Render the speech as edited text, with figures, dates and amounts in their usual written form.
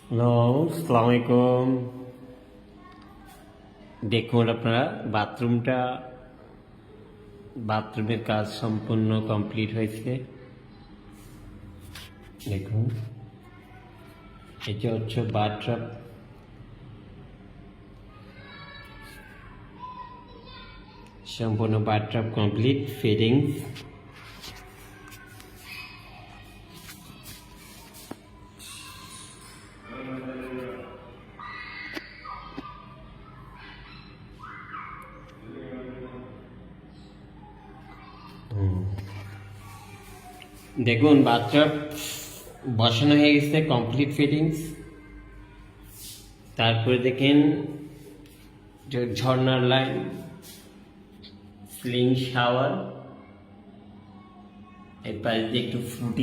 Hello, আসসালামু আলাইকুম। দেখুন আপনারা বাথরুমের কাজ সম্পূর্ণ কমপ্লিট হয়েছে। দেখুন, এটা হচ্ছে বাথটাব। সম্পূর্ণ বাথটাব কমপ্লিট ফিটিংস। দেখুন, বাথটাব বসানো হয়ে গেছে, কমপ্লিট ফিটিংস। তারপরে দেখেন যে ঝর্ণার লাইন, স্লিং শাওয়ার, এর পাশ দিয়ে একটু ফুটিং